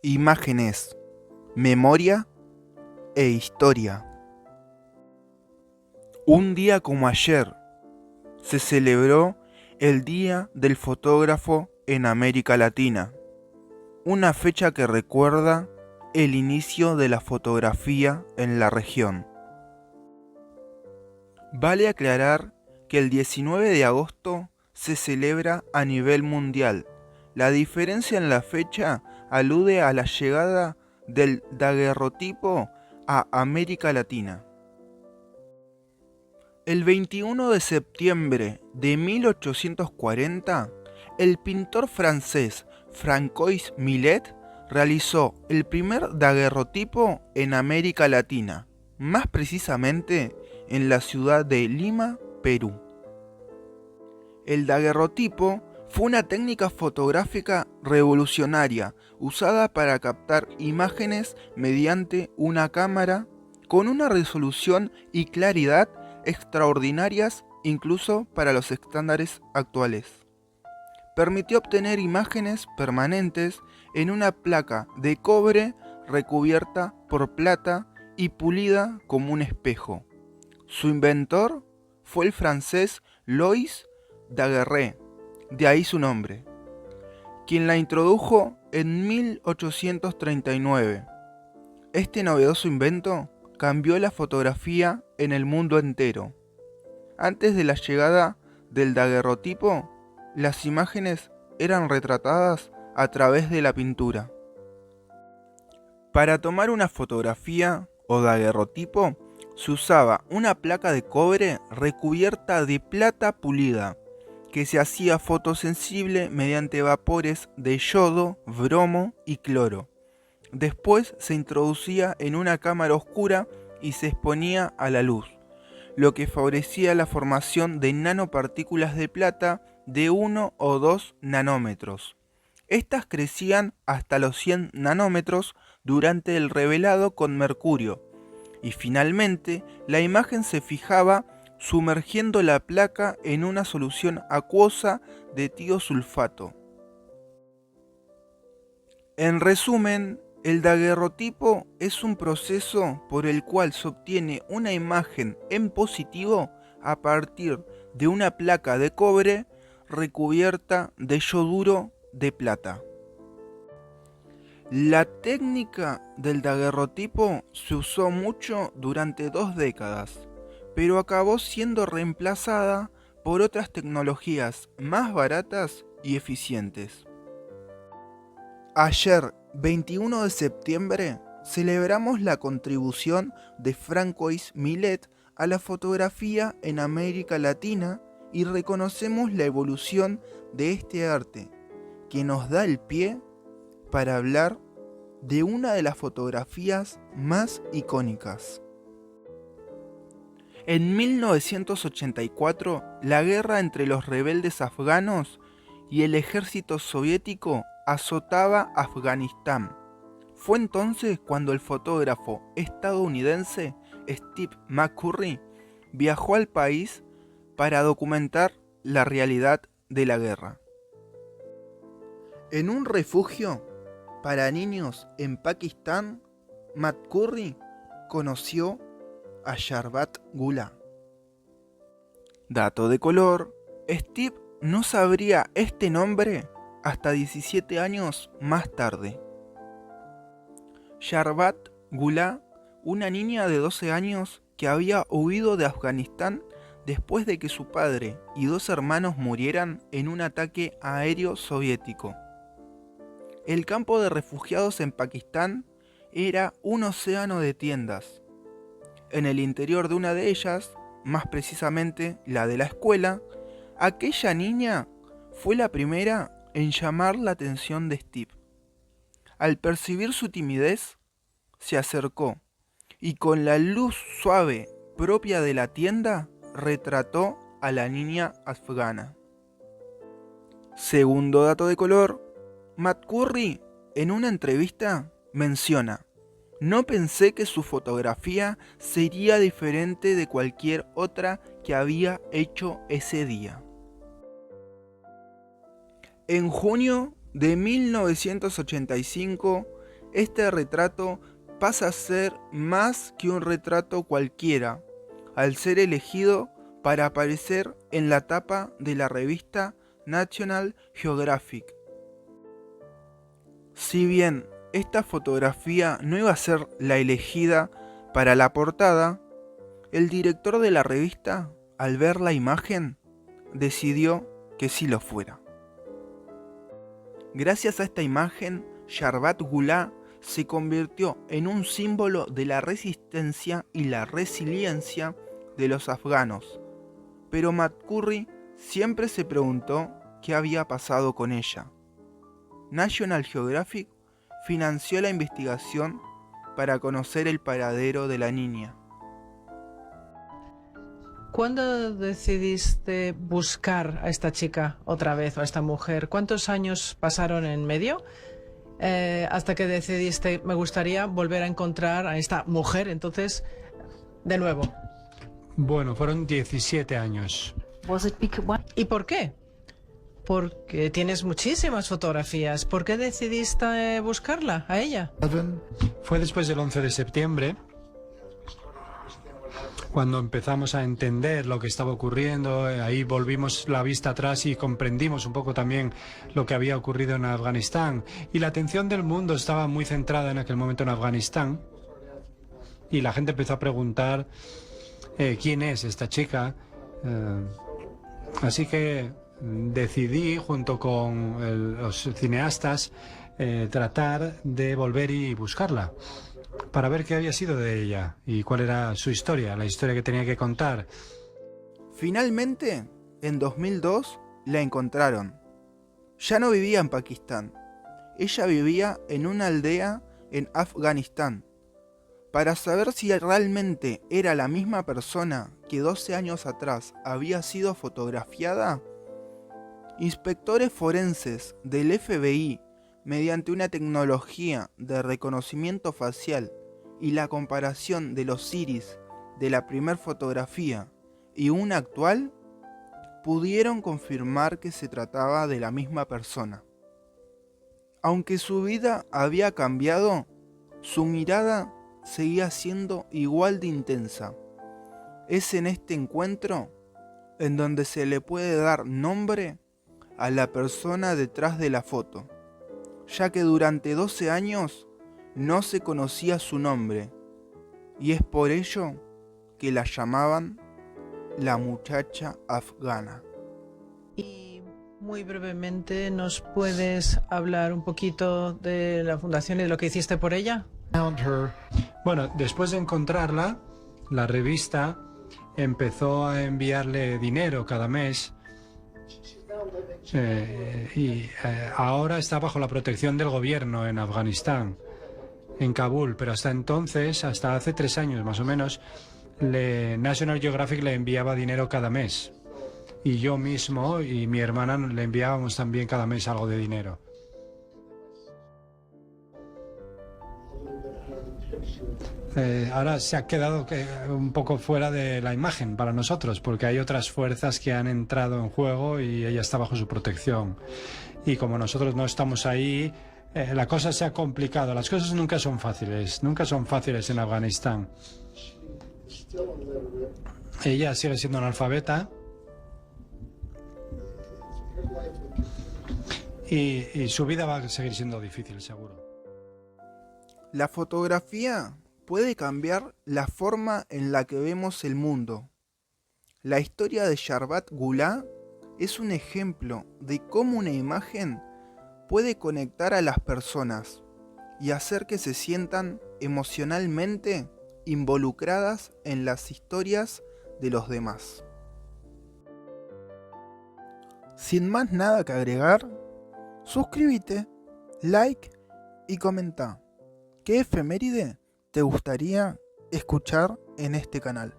Imágenes, memoria e historia. Un día como ayer se celebró el Día del Fotógrafo en América Latina, una fecha que recuerda el inicio de la fotografía en la región. Vale aclarar que el 19 de agosto se celebra a nivel mundial. La diferencia en la fecha alude a la llegada del daguerrotipo a América Latina. El 21 de septiembre de 1840, el pintor francés Francois Millet realizó el primer daguerrotipo en América Latina, más precisamente en la ciudad de Lima, Perú. El daguerrotipo fue una técnica fotográfica revolucionaria usada para captar imágenes mediante una cámara con una resolución y claridad extraordinarias incluso para los estándares actuales. Permitió obtener imágenes permanentes en una placa de cobre recubierta por plata y pulida como un espejo. Su inventor fue el francés Louis Daguerre, de ahí su nombre, quien la introdujo en 1839. Este novedoso invento cambió la fotografía en el mundo entero. Antes de la llegada del daguerrotipo, las imágenes eran retratadas a través de la pintura. Para tomar una fotografía o daguerrotipo, se usaba una placa de cobre recubierta de plata pulida, que se hacía fotosensible mediante vapores de yodo, bromo y cloro. Después se introducía en una cámara oscura y se exponía a la luz, lo que favorecía la formación de nanopartículas de plata de 1 o 2 nanómetros. Estas crecían hasta los 100 nanómetros durante el revelado con mercurio, y finalmente la imagen se fijaba sumergiendo la placa en una solución acuosa de tiosulfato. En resumen, el daguerrotipo es un proceso por el cual se obtiene una imagen en positivo a partir de una placa de cobre recubierta de yoduro de plata. La técnica del daguerrotipo se usó mucho durante 2 décadas, pero acabó siendo reemplazada por otras tecnologías más baratas y eficientes. Ayer, 21 de septiembre, celebramos la contribución de Francois Millet a la fotografía en América Latina y reconocemos la evolución de este arte, que nos da el pie para hablar de una de las fotografías más icónicas. En 1984, la guerra entre los rebeldes afganos y el ejército soviético azotaba Afganistán. Fue entonces cuando el fotógrafo estadounidense Steve McCurry viajó al país para documentar la realidad de la guerra. En un refugio para niños en Pakistán, McCurry conoció a Sharbat Gula. Dato de color: Steve no sabría este nombre hasta 17 años más tarde. Sharbat Gula, una niña de 12 años que había huido de Afganistán después de que su padre y 2 hermanos murieran en un ataque aéreo soviético. El campo de refugiados en Pakistán era un océano de tiendas. En el interior de una de ellas, más precisamente la de la escuela, aquella niña fue la primera en llamar la atención de Steve. Al percibir su timidez, se acercó y con la luz suave propia de la tienda retrató a la niña afgana. Segundo dato de color: McCurry en una entrevista menciona: "No pensé que su fotografía sería diferente de cualquier otra que había hecho ese día". En junio de 1985, Este retrato pasa a ser más que un retrato cualquiera, al ser elegido para aparecer en la tapa de la revista National Geographic. Si bien esta fotografía no iba a ser la elegida para la portada, el director de la revista, al ver la imagen, decidió que sí lo fuera. Gracias a esta imagen, Sharbat Gula se convirtió en un símbolo de la resistencia y la resiliencia de los afganos, pero McCurry siempre se preguntó qué había pasado con ella. National Geographic financió la investigación para conocer el paradero de la niña. ¿Cuándo decidiste buscar a esta chica otra vez o a esta mujer? ¿Cuántos años pasaron en medio hasta que decidiste, me gustaría volver a encontrar a esta mujer, entonces, de nuevo? Bueno, fueron 17 años. ¿Y por qué? Porque tienes muchísimas fotografías. ¿Por qué decidiste buscarla, a ella? Fue después del 11 de septiembre, cuando empezamos a entender lo que estaba ocurriendo. Ahí volvimos la vista atrás y comprendimos un poco también lo que había ocurrido en Afganistán. Y la atención del mundo estaba muy centrada en aquel momento en Afganistán. Y la gente empezó a preguntar quién es esta chica. Así que decidí, junto con los cineastas, tratar de volver y buscarla, para ver qué había sido de ella y cuál era su historia, la historia que tenía que contar. Finalmente, en 2002, la encontraron. Ya no vivía en Pakistán. Ella vivía en una aldea en Afganistán. Para saber si realmente era la misma persona que 12 años atrás había sido fotografiada, inspectores forenses del FBI, mediante una tecnología de reconocimiento facial y la comparación de los iris de la primera fotografía y una actual, pudieron confirmar que se trataba de la misma persona. Aunque su vida había cambiado, su mirada seguía siendo igual de intensa. Es en este encuentro en donde se le puede dar nombre a la persona detrás de la foto, ya que durante 12 años no se conocía su nombre, y es por ello que la llamaban la muchacha afgana. Y muy brevemente, ¿nos puedes hablar un poquito de la fundación y de lo que hiciste por ella? Bueno, después de encontrarla, la revista empezó a enviarle dinero cada mes. Ahora está bajo la protección del gobierno en Afganistán, en Kabul, pero hasta entonces, hasta hace 3 años más o menos, National Geographic le enviaba dinero cada mes. Y yo mismo y mi hermana le enviábamos también cada mes algo de dinero. Ahora se ha quedado un poco fuera de la imagen para nosotros, porque hay otras fuerzas que han entrado en juego y ella está bajo su protección. Y como nosotros no estamos ahí, la cosa se ha complicado. Las cosas nunca son fáciles en Afganistán. Ella sigue siendo analfabeta y su vida va a seguir siendo difícil, seguro. La fotografía puede cambiar la forma en la que vemos el mundo. La historia de Sharbat Gula es un ejemplo de cómo una imagen puede conectar a las personas y hacer que se sientan emocionalmente involucradas en las historias de los demás. Sin más nada que agregar, suscríbete, like y comenta. ¿Qué efeméride te gustaría escuchar en este canal?